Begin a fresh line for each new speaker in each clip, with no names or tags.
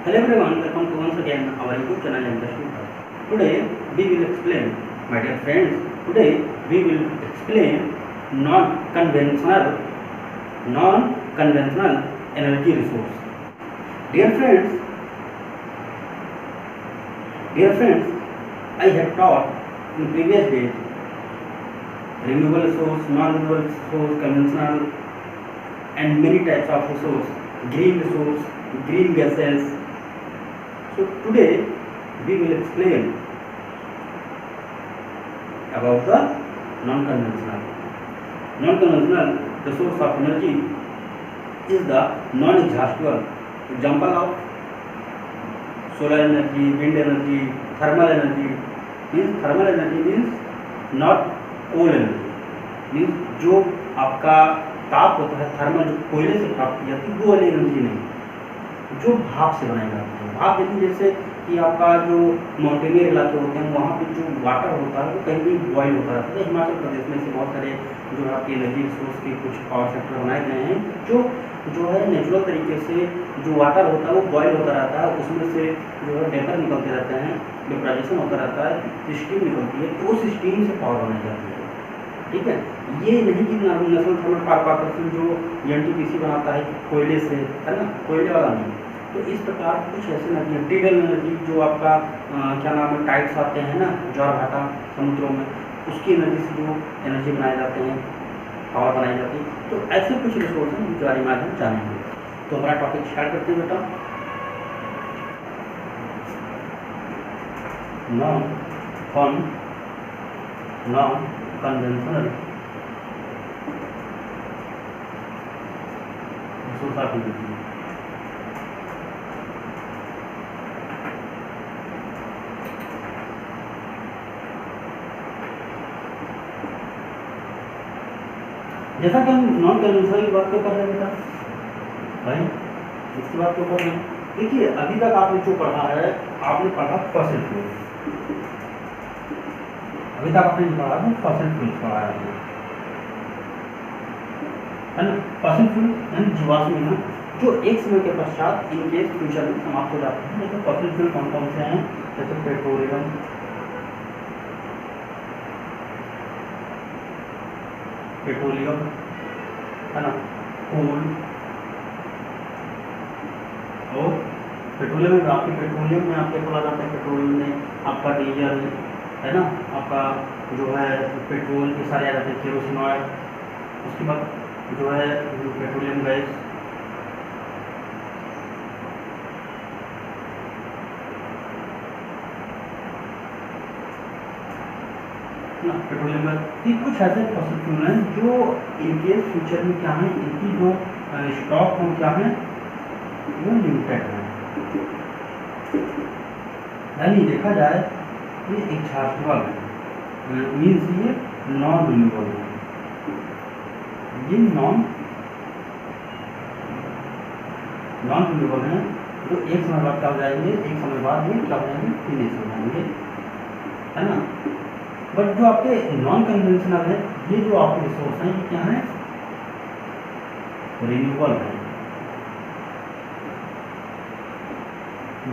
Hello everyone, welcome to once again our YouTube channel Industry Talk. Today we will explain, my dear friends, today we will explain non-conventional energy resource. Dear friends, I have taught in previous days renewable resource, non-renewable resource, conventional and many types of resource, green resource, green gases. So today we will explain about the non-conventional. Non-conventional resource of energy is the non-exhaustible. Example of solar energy, wind energy, thermal energy. Thermal energy means not coal energy, means जो आपका ताप होता है thermal, जो कोयले से प्राप्त की जाती है वो वाली एनर्जी नहीं, जो भाप से बनाई जाती है। भाप यानी जैसे कि आपका जो माउंटेनियर इलाके होते हैं वहाँ पे जो वाटर होता है वो कहीं भी बॉयल होता रहता है। हिमाचल प्रदेश में से बहुत सारे जो है आपकी एनर्जी रिसोर्स के कुछ पावर सेक्टर बनाए गए हैं जो है नेचुरल तरीके से जो वाटर होता है वो बॉयल होता रहता है, उसमें से जो है वेपर निकलते रहते हैं, वेपराइजेशन होता रहता है, स्टीम निकलती है, तो उस स्टीम से पावर बनाई जाती है। ठीक है, ये नहीं कि नेशनल थर्मल पावर कॉर्पोरेशन जो एनटीपीसी बनाता है कोयले से, है ना, कोयले वाला नहीं। तो इस प्रकार कुछ ऐसे एनर्जी, टीडल एनर्जी जो आपका क्या नाम है, टाइड्स आते हैं ना ज्वार भाटा समुद्रों में, उसकी एनर्जी से जो एनर्जी बनाए जाते हैं, पावर बनाई जाती है। तो ऐसे कुछ रिसोर्स हैं जिनके बारे में आज हम जानेंगे। तो हमारा टॉपिक स्टार्ट करते हैं बेटा। Non conventional resource of energy. जैसा कि हम नॉन कन्वेंशनल की बात क्यों कर रहे हैं बेटा भाई, इसकी बात क्यों कर रहे हैं? देखिए अभी तक आपने जो पढ़ा है, आपने पढ़ा फॉसिल फ्यूल, अभी तक आपने पढ़ा है फॉसिल फ्यूल पढ़ा है ना। फॉसिल फ्यूल यानी जीवाश्म ईंधन जो एक समय के पश्चात इनके फ्यूचर में समाप्त हो जाते हैं। लेकिन फॉसिल फ्यूल कौन कौन से हैं? जैसे पेट्रोलियम, है ना, कोल, और पेट्रोलियम में आपके बोला जाता है, पेट्रोलियम में आपका डीजल, है ना, आपका जो है पेट्रोल के सारे आ जाते हैं, केरोसिन ऑयल, उसके बाद जो है पेट्रोलियम गैस, ना पेट्रोलियम गैस। ये कुछ ऐसे फॉसिल फ्यूल हैं जो इनके फ्यूचर में क्या है, इनकी जो स्टॉक हो क्या है वो लिमिटेड है। यानी देखा जाए ये एक्सहॉस्टेबल है, मीन्स ये नॉन रिन्यूएबल है, ये नॉन रिन्यूएबल है, जो एक समय बाद क्या हो जाएंगे, एक समय बाद ये क्या हो जाएंगे, फिनिश हो जाएंगे, है ना। बट जो आपके नॉन कन्वेंशनल है, ये जो आपके रिसोर्स हैं ये क्या है, रिन्यूएबल है,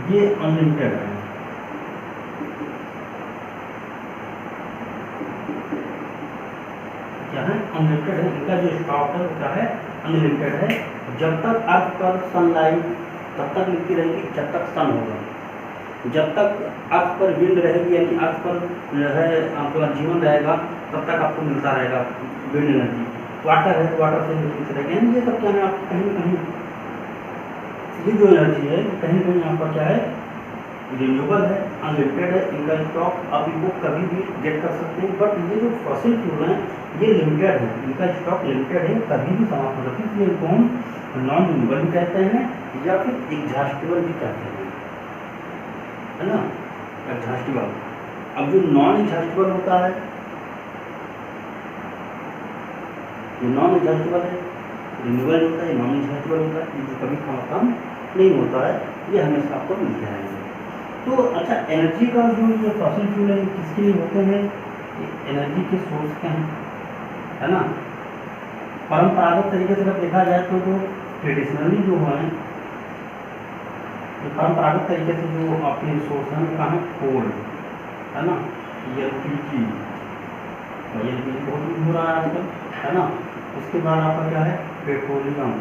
ये अनलिमिटेड है। क्या है, अनलिमिटेड है, इनका जो स्टॉक है वो क्या है, अनलिमिटेड है। जब तक अर्थ पर सनलाइट तब तक मिलती रहेगी जब तक सन होगा, जब तक अर्थ पर विंड रहेगी यानी अर्थ पर जो है आपका जीवन रहेगा तब तक आपको मिलता रहेगा विंड एनर्जी। वाटर है तो वाटर से मिलती रहेगी, यानी ये सब क्या है, आप कहीं ना कहीं ये जो एनर्जी है कहीं ना कहीं आपका क्या है, रिन्यूएबल है, अनलिमिटेड है, इनका स्टॉक आप इनको कभी भी गेट कर सकते हैं। बट ये जो फॉसिल फ्यूल हैं ये लिमिटेड है, इनका स्टॉक लिमिटेड है, कभी भी समाप्त हो सकती है, इसलिए इनको हम नॉन रिन्यूएबल भी कहते हैं या फिर एग्जॉस्टेबल भी कहते हैं, है ना, एग्जॉस्टेबल। अब जो नॉन एग्जॉस्टेबल होता है, ये नॉन एग्जॉस्टेबल है, रिन्यूएबल होता है, नॉन एग्जॉस्टेबल होता है, ये जो कभी खत्म नहीं होता है, ये हमेशा आपको मिलते रहेंगे। तो अच्छा, एनर्जी का जो ये फॉसिल फ्यूल है किसके लिए होते हैं, एनर्जी के सोर्स क्या हैं, है ना। परंपरागत तरीके से अगर देखा जाए तो जो ट्रेडिशनली जो हैं तो परंपरागत तरीके से जो आपके रिसोर्स हैं वो कहाँ है, कोल है ना, एलपीजी, और एलपीजी बहुत यूज हो रहा है आजकल, है ना। उसके बाद आपका क्या है, पेट्रोलियम,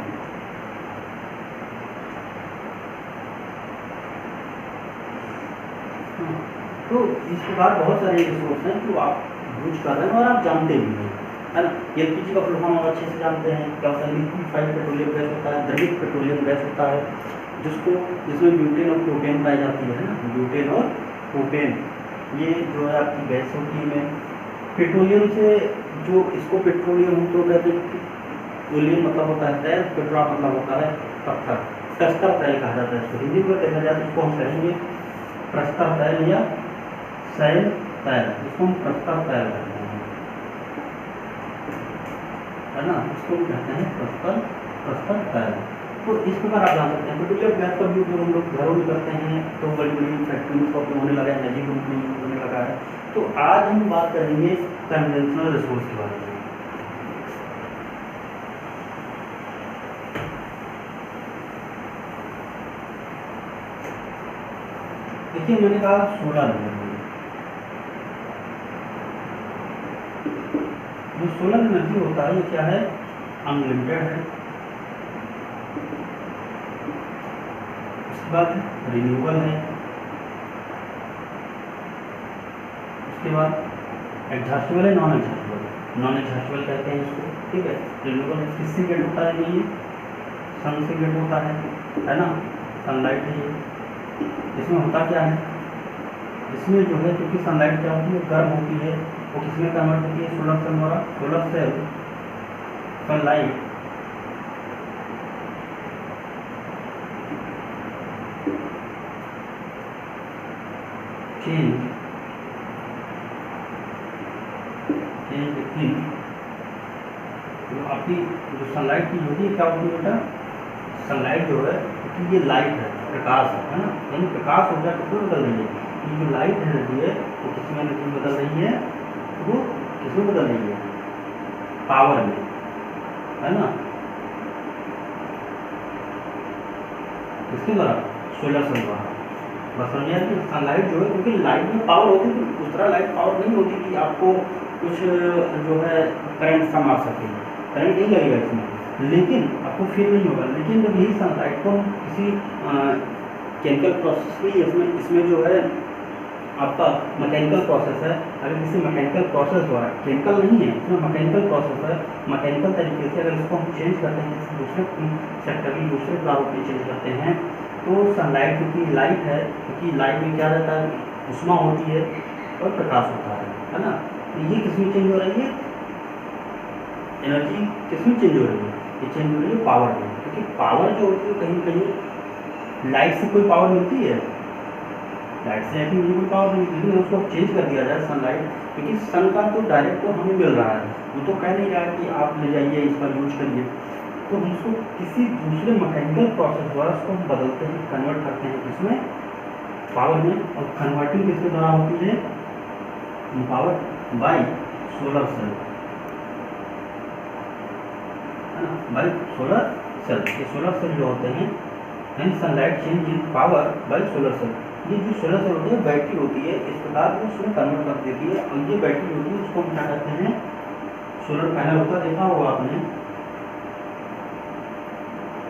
तो इस प्रकार बहुत सारे रिसोर्स हैं जो आप यूज कर रहे हैं और आप जानते भी हैं, है ना। एलपीजी का फुल फॉर्म आप अच्छे से जानते हैं, क्या होता है, लिक्विफाइड पेट्रोलियम गैस होता है, द्रवित पेट्रोलियम गैस होता है, जिसमें ब्यूटेन और प्रोपेन पाई जाती है ना, ब्यूटेन और प्रोपेन, ये जो है आपकी गैस होती है। पेट्रोलियम से जो इसको पेट्रोलियम हम तो कहते हैं, पेट्रोलियम मतलब होता है तेल, पेट्रोल मतलब होता है पत्थर, प्रस्तर तेल कहा जाता है इसको, हिंदी में देखा जाए तो इसको हम कहेंगे प्रस्तर तेल या सैल तेल, इसको हम प्रस्तर तेल कहते हैं, है ना, इसको हम कहते हैं प्रस्तर तेल। तो इस प्रकार आप जान सकते हैं पेट्रोलियम गैस का भी उपयोग हम लोग घरों में करते हैं, तो बड़ी बड़ी फैक्ट्री का उपयोग होने लगा है, एनर्जी कंपनी होने लगा है। तो आज हम बात करेंगे कन्वेंशनल रिसोर्स के बारे में। देखिए मैंने कहा सोलर एनर्जी, जो सोलर एनर्जी होता है ये क्या है, अनलिमिटेड है। उसके बाद रिन्यूएबल है, उसके बाद एग्जॉस्टेबल है, नॉन एग्जॉस्टेबल कहते हैं इसको, ठीक है। रिन्यूएबल किससे गेट होता है, ये सन से गेट होता है ना, सनलाइट है ये। इसमें होता क्या है, इसमें जो है क्योंकि सनलाइट क्या होती है, गर्म होती है, वो किसमें कन्वर्ट होती है, सोलर सेल द्वारा। Solar cell sunlight change in, तो आपकी जो सनलाइट की होती है क्या होती है बेटा, सनलाइट जो है क्योंकि ये लाइट है, प्रकाश है ना, यानी प्रकाश ऊर्जा किसमें बदल रही है, ये जो लाइट एनर्जी है वो किसमें एनर्जी बदल रही है, वो किसमें बदल रही है, पावर में, है ना, किसके द्वारा, सोलर सेल द्वारा। बस समझिए कि सनलाइट जो है क्योंकि लाइट में पावर होती है, तो दूसरा लाइट पावर नहीं होती कि आपको कुछ जो है करंट सा मार सके, करंट नहीं लगेगा इसमें, लेकिन आपको फील नहीं होगा। लेकिन जब यही सनलाइट को हम किसी केमिकल प्रोसेस की, इसमें जो है आपका मैकेनिकल प्रोसेस है, अगर किसी मैकेनिकल प्रोसेस द्वारा, केमिकल नहीं है इसमें मैकेनिकल प्रोसेस है, मैकेनिकल तरीके से अगर इसको हम चेंज करते हैं, किसी दूसरे सेक्टर में दूसरे प्रारूप में चेंज करते हैं, तो सनलाइट क्योंकि लाइट है, क्योंकि लाइट में क्या रहता है, उष्मा होती है और प्रकाश होता है ना, तो ये किसमें चेंज हो रही है, एनर्जी किसमें चेंज हो रही है, ये चेंज हो रही है पावर में, क्योंकि पावर जो होती है कहीं कहीं लाइट से कोई पावर मिलती है, लाइट से ऐसी मुझे कोई पावर नहीं मिलती, उसको चेंज कर दिया जाए सनलाइट, क्योंकि सन का तो डायरेक्ट तो हमें मिल रहा है, वो तो कह नहीं रहा है कि आप ले जाइए इसका यूज करिए, तो हम उसको किसी दूसरे मैकेनिकल प्रोसेस द्वारा उसको हम बदलते हैं, कन्वर्ट करते हैं किसमें, पावर में। और कन्वर्टिंग किसके द्वारा होती है, पावर बाय सोलर सेल, है ना, बाय सोलर सेल। ये सोलर सेल जो होते हैं, यानी sunlight change in power by solar cell. ये जो सोलर सेल होती है बैटरी होती है, इस प्रकार वो उसमें कन्वर्ट कर देती है, और ये बैटरी होती है उसको हम क्या कहते हैं, सोलर पैनल होता है, देखा होगा आपने,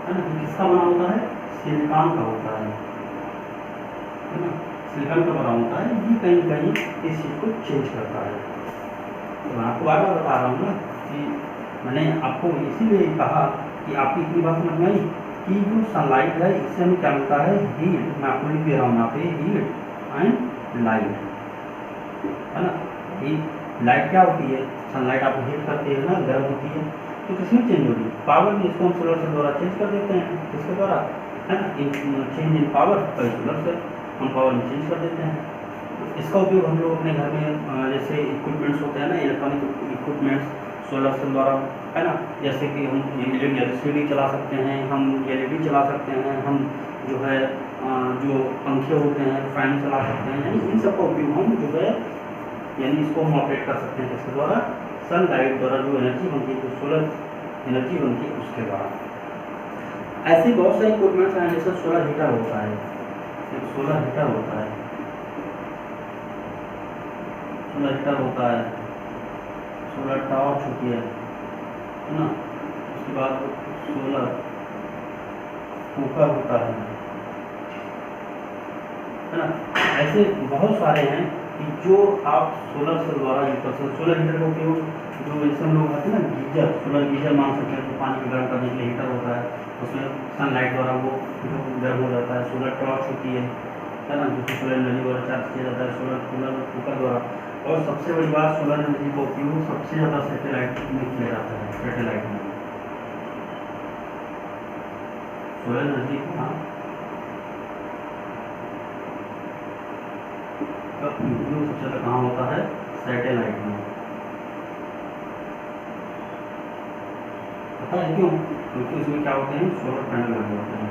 है ना, किसका बना होता है, सिलिकॉन का होता है ना, सिलिकॉन का बना होता है, ये कहीं कहीं इस चीज़ को चेंज करता है। तो मैं आपको बार बार बता रहा हूँ ना कि मैंने आपको इसीलिए कहा कि आपकी इतनी बात समझ में आई कि जो सनलाइट है इससे हमें क्या मिलता है, हीट, मैं आपको लिख दे रहा हूँ यहाँ पे, हीट एंड लाइट, है ना। हीट लाइट क्या होती है, सनलाइट आप हीट करते हैं ना, गर्म होती है, तो किसमें चेंज होगी, पावर में, इसको हम सोलर सेल द्वारा चेंज कर देते हैं, किसके द्वारा, है ना, change in power by solar cell, हम पावर में चेंज कर देते हैं। इसका उपयोग हम लोग अपने घर में जैसे इक्विपमेंट्स होते हैं ना, इलेक्ट्रॉनिक इक्विपमेंट्स, सोलर सेल द्वारा, है ना, जैसे कि हम एलसीडी चला सकते हैं, हम एलईडी चला सकते हैं, हम जो है जो पंखे होते हैं, फैन चला सकते हैं, यानी इन सब का उपयोग हम जो है, यानी इसको हम ऑपरेट कर सकते हैं किसके द्वारा, सनलाइट द्वारा जो एनर्जी बनती है, जो सोलर एनर्जी बनती है उसके द्वारा। ऐसे बहुत सारे इक्विपमेंट्स हैं, जैसे सोलर हीटर होता है, सिर्फ सोलर हीटर होता है, सोलर हीटर होता है, सोलर टॉर्च होती है ना, उसके बाद सोलर कुकर होता है ना। ऐसे बहुत सारे हैं कि जो आप सोलर सेल द्वारा यूज कर सकते हैं। सोलर हीटर का उपयोग जो जैसे हम लोग आते हैं ना गीजर, सोलर गीजर मान सकते हैं, तो पानी को गर्म करने के लिए हीटर होता है, उसमें सनलाइट द्वारा वो गर्म हो जाता है। सोलर टॉर्च होती है ना, जिसमें सोलर एनर्जी द्वारा चार्ज किया जाता है, सोलर कूलर कुकर द्वारा। और सबसे बड़ी बात, सोलर एनर्जी का उपयोग सबसे ज़्यादा सैटेलाइट में किया जाता है। सैटेलाइट में सोलर एनर्जी का उपयोग सबसे ज़्यादा कहाँ होता है? सैटेलाइट में। पता है क्यों? क्योंकि उसमें क्या होते हैं? सोलर पैनल लगे होते हैं,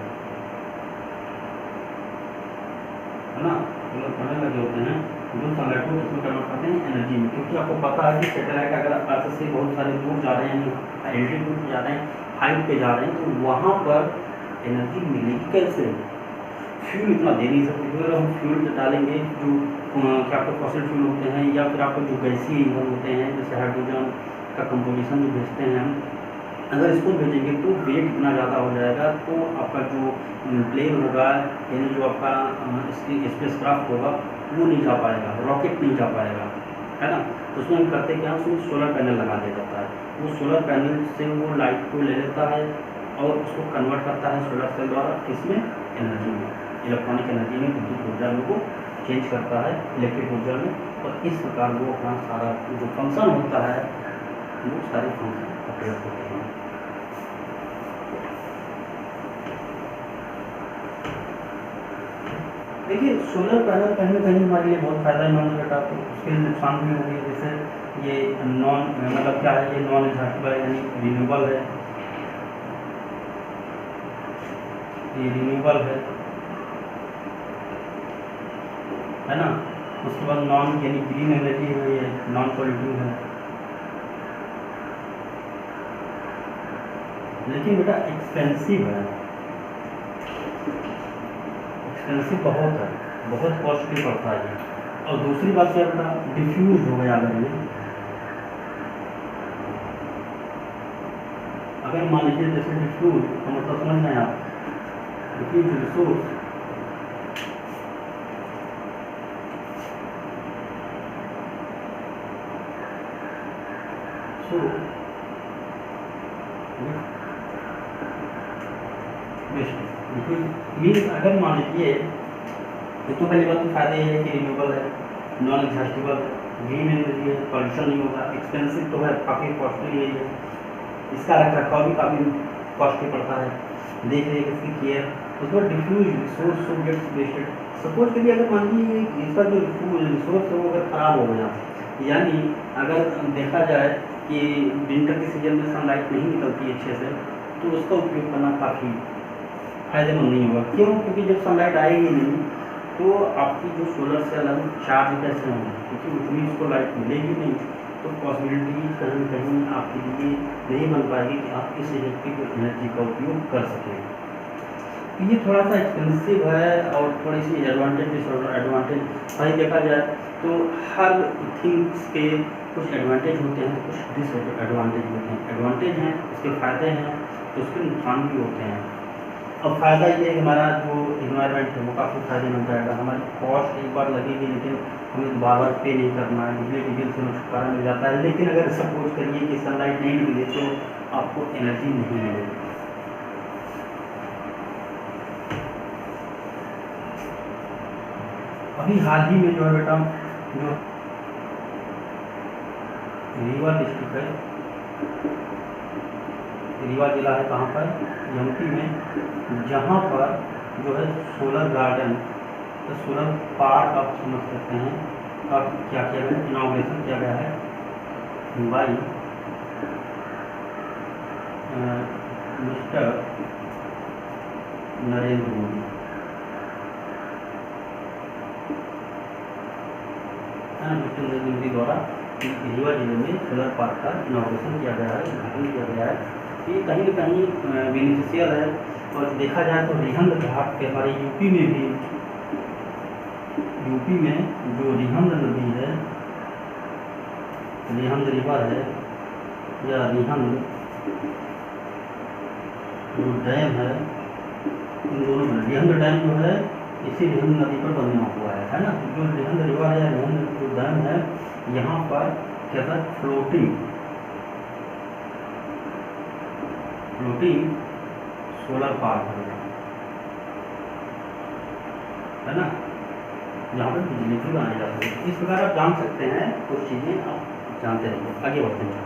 है ना। सोलर पैनल लगे होते हैं जो सनलाइट को किसमें कन्वर्ट करते हैं? एनर्जी में। क्योंकि आपको पता है कि सैटेलाइट अगर अर्थ से बहुत सारे दूर जा रहे हैं, एल्टीट्यूड पे जा रहे हैं, हाइट पे जा रहे हैं, तो वहाँ पर एनर्जी मिलेगी कैसे? फ्यूल इतना दे नहीं सकते। तो अगर हम फ्यूल डालेंगे जो क्या आपके फॉसिल फ्यूल होते हैं, या फिर आपको जो गैसीय ईंधन होते हैं जैसे हाइड्रोजन का कंपोजिशन जो भेजते हैं हम, अगर इसको भेजेंगे तो वेट इतना ज़्यादा हो जाएगा, तो आपका जो प्लेन होगा यानी जो आपका स्पेस क्राफ्ट होगा वो नहीं जा पाएगा, रॉकेट नहीं जा पाएगा, है ना। तो उसमें हम करते क्या, उसमें सोलर पैनल लगा दिया जाता है। वो सोलर पैनल से वो लाइट को ले लेता है और उसको कन्वर्ट करता है सोलर सेल द्वारा किसमें? एनर्जी में, इलेक्ट्रॉनिक एनर्जी में, विद्युत ऊर्जा में वो चेंज करता है इलेक्ट्रिक ऊर्जा में। और इस प्रकार वो अपना सारा जो फंक्शन होता है वो सारे फंक्शन अपडेट होते हैं। देखिए सोलर पैनल कहीं ना कहीं हमारे लिए बहुत फ़ायदेमंद है बेटा, तो उसके नुकसान भी होंगे। जैसे ये नॉन मतलब क्या है, ये नॉन एग्जॉस्टिबल यानी रिन्यूएबल है, ये रिन्यूएबल है ना। उसके बाद नॉन यानी ग्रीन एनर्जी है, ये नॉन पॉल्यूटिंग है। लेकिन बेटा एक्सपेंसिव है, एक्सपेंसिव बहुत है, बहुत कॉस्टली पड़ता है। और दूसरी बात क्या बेटा, डिफ्यूज हो गया अगर मान लीजिए जैसे डिफ्यूज तो मतलब समझ रहे हैं आप, डिफ्यूज रिसोर्स मीन्स अगर मान लीजिए तो पहली बात तो फायदा ये है कि रिन्यूएबल है, नॉन एग्जॉस्टिबल, ग्रीन एनर्जी है, पॉल्यूशन नहीं होगा, एक्सपेंसिव तो है, काफ़ी कॉस्टली है ये, इसका रख रखाव भी काफ़ी कॉस्टली पड़ता है, देख रेख इसकी केयर। उसके बाद diffuse resource so gets wasted. Suppose के लिए अगर मान लीजिए इसका जो रिसोर्स है वो अगर ख़राब हो गया, यानी अगर देखा जाए कि विंटर के सीजन में सनलाइट नहीं निकलती अच्छे से, तो उसका उपयोग करना काफ़ी फायदेमंद नहीं होगा। क्यों? क्योंकि जब सनलाइट आएगी नहीं तो आपकी जो सोलर सेल है चार्ज कैसे होंगे, क्योंकि उतनी उसको लाइट मिलेगी नहीं, तो पॉसिबिलिटी कहीं ना कहीं आपके लिए नहीं बन पाएगी कि आप इस इलेक्ट्रिक एनर्जी का उपयोग कर सकें। तो ये थोड़ा सा एक्सपेंसिव है और थोड़ी सी एडवांटेज डिसएडवांटेज भाई देखा जाए तो हर थिंग्स के कुछ एडवांटेज होते हैं, कुछ डिसएडवांटेज होते हैं। एडवांटेज हैं, इसके फ़ायदे हैं, तो उसके नुकसान भी होते हैं। अब फ़ायदा ये है कि हमारा जो इन्वायरमेंट है वो काफ़ी फायदेमंद रहेगा, हमारी कॉस्ट एक बार लगेगी लेकिन हमें बार बार पे नहीं करना है, बिजली बिल से छुटकारा मिल जाता है। लेकिन अगर सपोज करिए कि सनलाइट नहीं मिले तो आपको एनर्जी नहीं मिलेगी। अभी हाल ही में जो है बेटा, जो रीवा डिस्ट्रिक्ट है, रीवा जिला है कहाँ पर? एमपी में, जहाँ पर जो है सोलर गार्डन, तो सोलर पार्क आप समझ सकते हैं, अब क्या किया गया, इनॉग्रेशन किया गया है by mister Narendra Modi. Mister Narendra Modi द्वारा रीवा जिले में सोलर पार्क का इनॉग्रेशन किया गया है, उद्घाटन किया गया है। ये कहीं न कहीं बेनिफिशियल है। और देखा जाए तो रिहंद घाट के हमारे यूपी में भी यूपी में जो रिहंद नदी है, रिहंद रिवर है या रिहंद जो डैम है, इन दोनों में रिहंद डैम जो है इसी रिहंद नदी पर बना हुआ है ना। जो रिहंद रिवर है या रिहंद जो डैम है, यहाँ पर क्या था, फ्लोटिंग सोलर पार्क है ना, यहाँ पर बिजली भी बनाई जा सकती है। इस प्रकार आप जान सकते हैं, कुछ चीज़ें आप जानते रहिए। आगे बढ़ते हैं।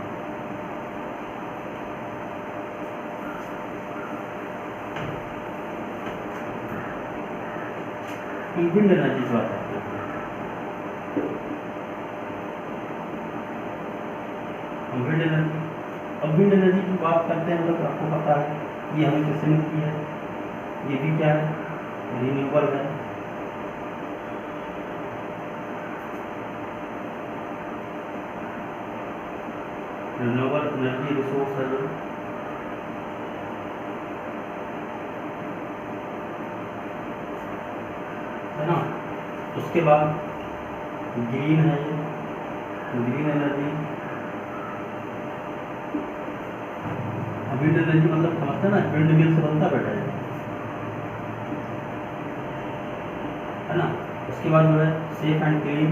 हम विंड एनर्जी की बात करते हैं। हम विंड एनर्जी, अब विंड एनर्जी की बात करते हैं तो आपको पता है ये हमें किससे मिलती है, ये भी क्या है, रिन्यूएबल है। रिन्यूएबल एनर्जी रिसोर्स है जो, है ना। उसके बाद ग्रीन है, ये ग्रीन एनर्जी। विंड एनर्जी मतलब समझते हैं ना, विंड मिल से बनता बेटा है ना। उसके बाद जो है safe and clean,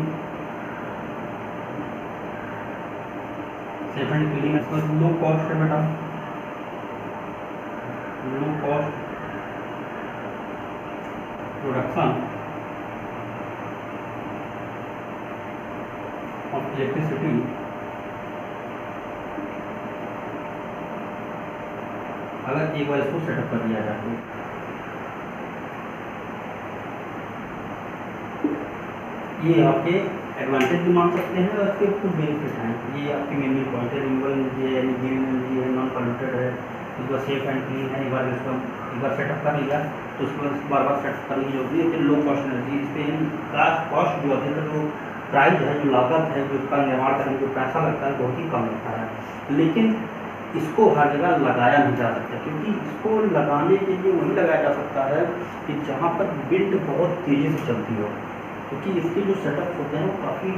safe and clean low cost है बेटा, low cost production of electricity अगर एक बार इसको सेटअप कर दिया जाए तो। ये आपके एडवांटेज भी मान सकते हैं और इसके कुछ बेनिफिट हैं। ये आपकी मेन पॉइंट है, रिन्यूएबल एनर्जी है, यानी ग्रीन एनर्जी है, नॉन पॉल्यूटेड है, उसके बाद सेफ एंड क्लीन है। एक बार सेटअप कर लिया तो उसके बाद बार बार सेटअप करने की जरूरत नहीं है। फिर लो कॉस्ट एनर्जी, इस पर कॉस्ट जो होती है, जो प्राइस है, जो लागत है, जो इसका निर्माण करने में जो पैसा लगता है बहुत ही कम लगता है। लेकिन इसको हर जगह लगाया नहीं जा सकता, क्योंकि इसको लगाने के लिए वही लगाया जा सकता है कि जहाँ पर विंड बहुत तेज़ी से चलती हो, क्योंकि इसके जो सेटअप होते हैं वो काफ़ी,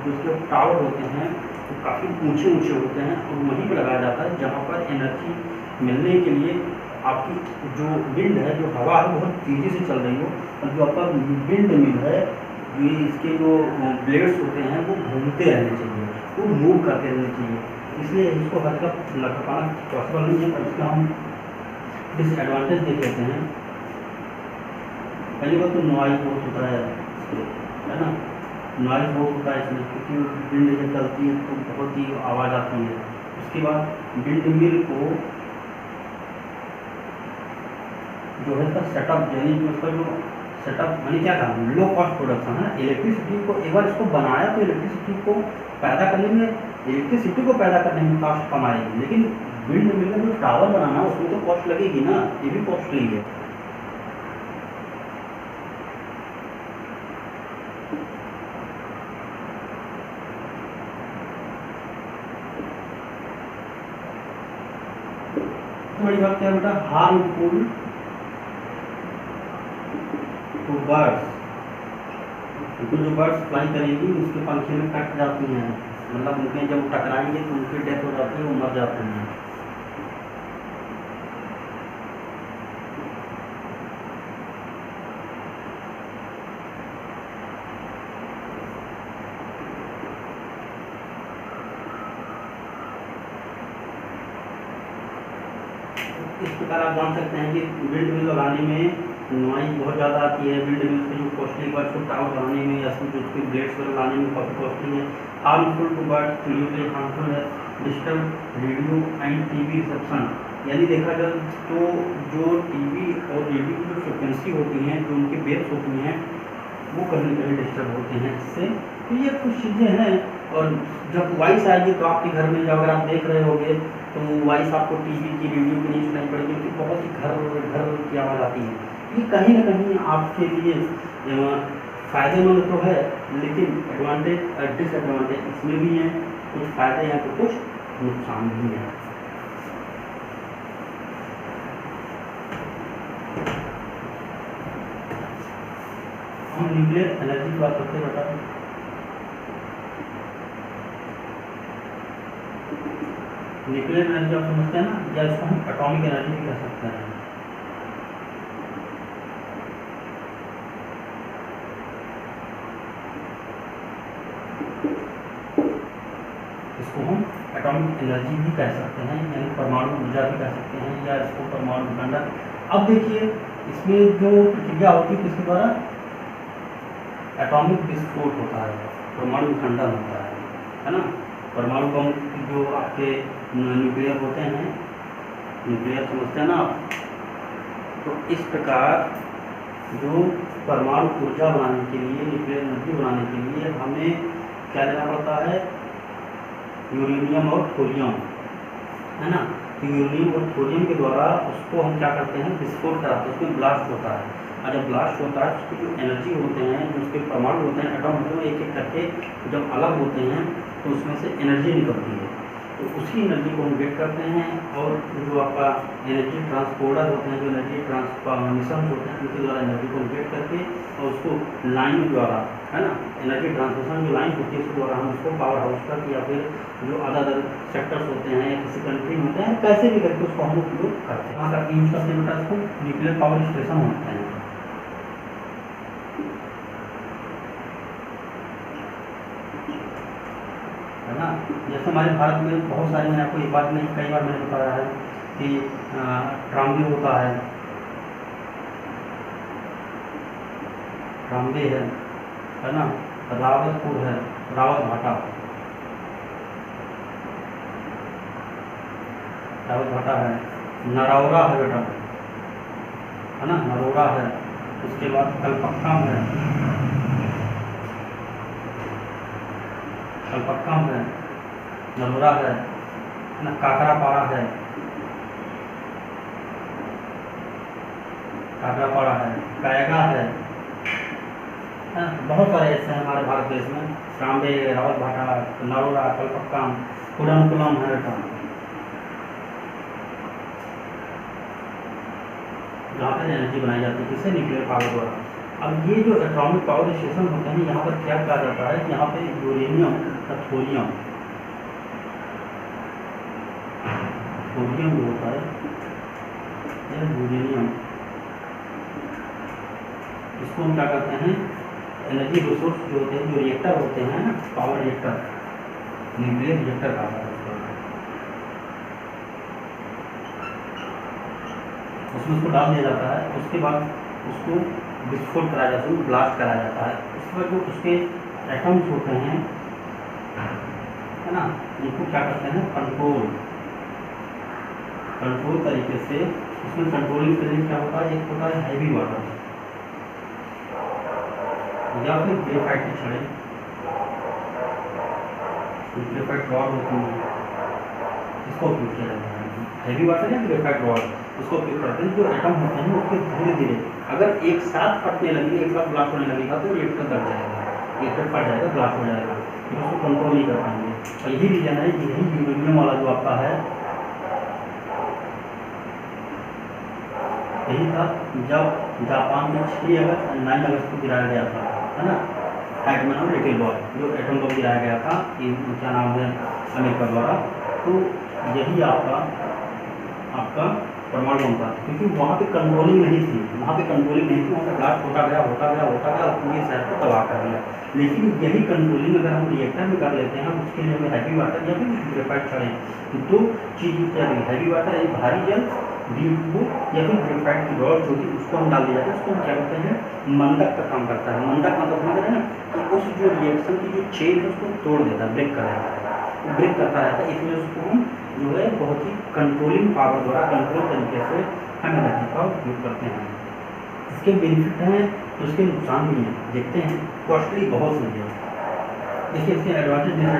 जो इसके टावर होते हैं वो काफ़ी ऊंचे ऊंचे होते हैं, और वहीं पर लगाया जाता है जहाँ पर एनर्जी मिलने के लिए आपकी जो विंड है, जो हवा है, बहुत तेज़ी से चल रही हो, और जो आपका विंड मिल है, ये इसके जो ब्लेड्स होते हैं वो घूमते रहने चाहिए, वो मूव करते रहने चाहिए। इसलिए इसको हर जगह लगा पाना पॉसिबल नहीं है, पर इसका हम डिसएडवांटेज देख लेते हैं। पहली बात तो नॉइज बहुत होता है ना, नॉइज बहुत होता है इसमें, क्योंकि विंड जब चलती है तो बहुत ही आवाज़ आती है। उसके बाद विंड मिल को जो है इसका सेटअप, यानी जो उसका जो सेटअप यानी क्या कहा, लो कॉस्ट प्रोडक्शन है। इलेक्ट्रिसिटी को एक बार इसको बनाया तो इलेक्ट्रिसिटी को पैदा करने में, इलेक्ट्रिसिटी को पैदा करने में कॉस्ट कम आएगी, लेकिन विंड मिल में जो टावर बनाना उसमें तो कॉस्ट लगेगी ना, ये भी कॉस्टली है। बड़ी बात क्या बेटा, हार्मफुल टू बर्ड्स, क्योंकि जो बर्ड्स फ्लाई करेंगी उसके पंखे में कट जाती हैं, मतलब उनके जब टकराएंगे तो उनकी डेथ हो जाती है, वो मर जाते हैं। इस प्रकार आप जान सकते हैं कि विंड मिल लगाने में नॉइज बहुत ज़्यादा आती है। विंड मिल से जो कॉस्टली बर्ड्स को टावर लगाने में या फिर जो उसके ब्लेड्स वगैरह लगाने में काफ़ी कॉस्टली है। हार्मफुल टू बर्ड्स, चिड़ियों के लिए हार्मफुल है। Disturb radio and TV reception, यानी देखा जाए तो जो टीवी और रेडियो की जो फ्रिक्वेंसी होती हैं, जो उनकी वेव्स होती हैं, वो कहीं ना कहीं डिस्टर्ब होते हैं इससे। तो ये कुछ चीज़ें हैं। और जब वॉइस आएगी तो आपके घर में जब अगर आप देख रहे होंगे तो वॉइस आपको टीवी की, रेडियो की नहीं सुनाई पड़ेगी, क्योंकि बहुत ही घर घर की आवाज़ आती है। ये कहीं ना कहीं आपके लिए फ़ायदेमंद तो है, लेकिन एडवांटेज और डिसएडवांटेज इसमें भी हैं। कुछ फ़ायदे हैं तो कुछ नुकसान भी है। हम न्यूक्लियर एनर्जी की बात करते हैं बेटा। न्यूक्लियर एनर्जी आप समझते हैं ना, या इसको हम एटॉमिक एनर्जी भी कह सकते हैं। इसको हम एटॉमिक एनर्जी भी कह सकते हैं, यानी परमाणु ऊर्जा भी कह सकते हैं, या इसको परमाणु विखंडन। अब देखिए इसमें जो प्रक्रिया होती है किसके द्वारा, एटॉमिक विस्फोट होता है, परमाणु विखंडन होता है ना। परमाणु बम जो आपके न्यूक्लियर होते हैं, न्यूक्लियर समझते हैं ना आप। तो इस प्रकार जो परमाणु ऊर्जा बनाने के लिए, न्यूक्लियर एनर्जी बनाने के लिए हमें क्या लेना पड़ता है, यूरेनियम और थोरियम, है ना। तो यूरेनियम और थोरियम के द्वारा उसको हम क्या करते हैं, विस्फोट कराते हैं, उसमें ब्लास्ट होता है। और जब ब्लास्ट होता है उसकी जो एनर्जी होते हैं, जो उसके परमाणु होते हैं, एटम होते हैं, एक एक करके जब अलग होते हैं तो उसमें से एनर्जी निकलती है। तो उसी एनर्जी को हम वेट करते हैं, और जो आपका एनर्जी ट्रांसपोर्टर होते हैं, जो एनर्जी ट्रांसफॉर्मेशन होते हैं, उनके द्वारा एनर्जी को वेट करके और उसको लाइन द्वारा, है ना, एनर्जी ट्रांसमिशन जो लाइन होती है उसके द्वारा हम उसको पावर हाउस तक या फिर जो अदर अदर सेक्टर्स होते हैं या किसी कंट्री में होते हैं, कैसे भी करके उसको हम उपयोग करते हैं। वहाँ तक यूज करते हैं बेटा, इसको न्यूक्लियर पावर स्टेशन होते हैं, है ना। जैसे हमारे भारत में बहुत सारे, मैंने आपको एक बात नहीं कई बार मैंने बताया है कि ट्राम्बे होता है, ट्राम्बे है ना, रावतपुर है, रावत भाटा, रावत भाटा है, नरौरा है बेटा, है ना, नरौरा है। उसके बाद कलपक्कम है, कलपक्कम है, नरोरा है ना, काकरापाड़ा है, काकरापाड़ा है, कायगा है ना। बहुत सारे ऐसे हैं हमारे भारत देश में, ट्राम्बे, रावत भाटा, नरोरा, कलपक्कम, कुडनकुलम है बेटा, जहाँ पर एनर्जी बनाई जाती है, किससे, न्यूक्लियर पावर द्वारा। अब ये जो एटॉमिक पावर स्टेशन होते हैं, यहाँ पर क्या कहा जाता है, यहाँ पे यूरेनियम का थोरियम, थोरियम जो होता है, यह यूरेनियम, इसको हम क्या करते हैं, एनर्जी रिसोर्स जो होते हैं, जो रिएक्टर होते हैं ना, पावर रिएक्टर, न्यूक्लियर रिएक्टर कहा जाता है उसमें उसको डाल दिया जाता है। उसके बाद उसको विस्फोट कराया जाता है, ब्लास्ट कराया जाता है। उसके बाद जो उसके एटम्स होते हैं, है ना, उनको क्या करते हैं, कंट्रोल तरीके से। उसमें कंट्रोलिंग के लिए क्या होता है, एक होता है हैवी वाटर या फिर ग्रेफाइट की छड़ें, ग्रेफाइट रॉड होती है, इसको उपयोग किया जाता है। हैवी वाटर या ग्रेफाइट रॉड उसको उपयोग करते हैं। जो एटम होते हैं उसके धीरे धीरे अगर एक साथ फटने लगेंगे, एक साथ ब्लास्ट होने लगेगा तो रिएक्टर दब जाएगा, रिएक्टर फट जाएगा, ब्लास्ट हो जाएगा, फिर उसको कंट्रोल नहीं कर पाएंगे। और यही रीजन है कि यही यूरेनियम वाला जो आपका है, यही था जब जापान में 6 अगस्त 9 अगस्त को गिराया गया था, है ना, हैकमैन और लिटिल बॉय जो एटम बम गिराया गया था, ये क्या नाम है, अमेरिका द्वारा। तो यही आपका परमाणु बम था, क्योंकि वहाँ पे कंट्रोलिंग नहीं थी, वहाँ पे ब्लास्ट होता गया और पूरे शहर को तबाह कर दिया। लेकिन यही कंट्रोलिंग अगर हम रिएक्टर में कर लेते हैं, उसके लिए हमें हैवी वाटर या फिर ग्रेफाइट छड़ें, तो 2 चीज़ क्या है, हैवी वाटर एक भारी जल को या फिर ग्रेफाइट की रॉड जो थी उसको हम डाल दिया जाता है। उसको हम क्या करते हैं, मंदक का काम करता है। मंदक मतलब समझ रहे हैं ना, कि उस जो रिएक्शन की जो चेन है उसको तोड़ देता है, ब्रेक कर देता है, ब्रेक करता रहता है। इसलिए उसको हम जो है बहुत ही कंट्रोलिंग पावर द्वारा, कंट्रोल तरीके से हम एनर्जी का उपयोग करते हैं। इसके बेनिफिट हैं तो उसके नुकसान भी हैं, देखते हैं। कॉस्टली बहुत नहीं है, देखिए इसके एडवांटेज देखते हैं।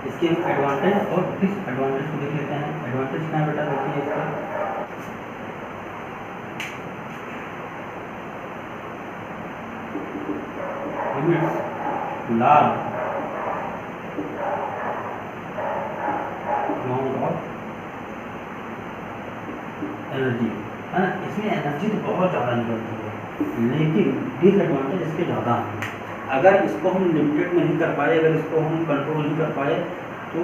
इसके एडवांटेज और डिसएडवांटेज को देख लेते हैं। एडवांटेज क्या है बेटा, देखिए इसका लार्ज अमाउंट ऑफ एनर्जी, है ना, इसमें एनर्जी तो बहुत ज़्यादा निकलती है, लेकिन डिसएडवांटेज इसके ज़्यादा हैं। अगर इसको हम लिमिटेड नहीं कर पाए, अगर इसको हम कंट्रोल नहीं कर पाए, तो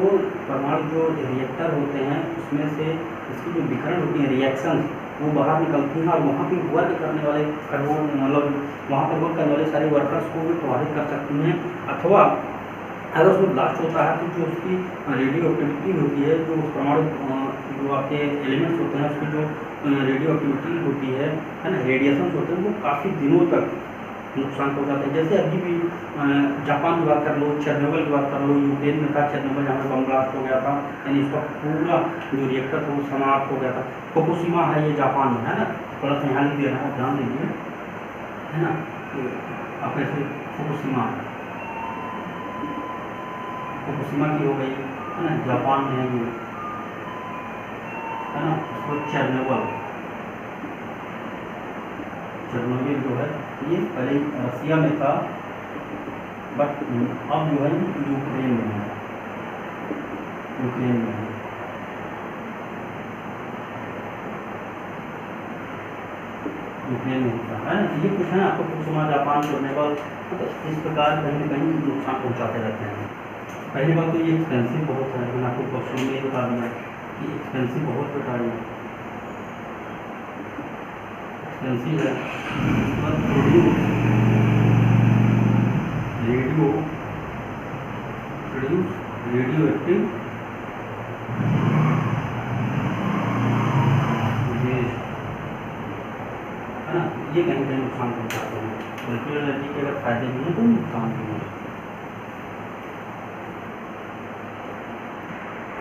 परमाणु जो रिएक्टर होते हैं उसमें से इसकी जो विकर्ण होती है, रिएक्शंस, वो बाहर निकलती हैं और वहाँ पे वर्क करने वाले मतलब वहाँ पर वर्क करने वाले सारे वर्कर्स को भी प्रभावित कर सकती हैं। अथवा अगर उसमें ब्लास्ट होता है तो जो उसकी रेडियो एक्टिविटी होती है, जो परमाणु जो आपके एलिमेंट्स होते हैं उसकी जो रेडियो एक्टिविटी होती है ना, रेडिएशन होते हैं, वो काफ़ी दिनों तक नुकसान पहुँचाते हैं। जैसे अभी भी जापान की बात कर लो, चेरनोबिल की बात कर लो, यूक्रेन में था चेरनोबिल जहाँ पर बम ब्लास्ट हो गया था, यानी इसका पूरा जो रिएक्टर था वो समाप्त हो गया था। फुकुशिमा है ये जापान में, है ना, थोड़ा सा यहाँ लिख दे रहा है, ध्यान दीजिए, है ना, तो आप ऐसे फुकुशिमा की हो गई, है ना, जापान में है ये, है ना। उसको चेरनोबिल जो है ये पहले रसिया में था, बट अब जो है यूक्रेन में है, यूक्रेन में है। यूक्रेन में होता है ना, ये कुछ है ना, आपको फुकुशिमा जापान चेरनोबिल, तो इस प्रकार कहीं ना कहीं नुकसान पहुँचाते रहते हैं। पहली बात तो ये एक्सपेंसिव बहुत है, मैंने आपको क्वेश्चन में बता दिया कि एक्सपेंसिव बहुत बेटा है, एक्सपेंसिव है। रेडियो एक्टिव वेस्ट, है ना, ये कहीं कहीं नुकसान पहुँचाते हैं। मॉलिक्यूलर एनर्जी के अगर फायदे भी हैं तो नुकसान भी हैं।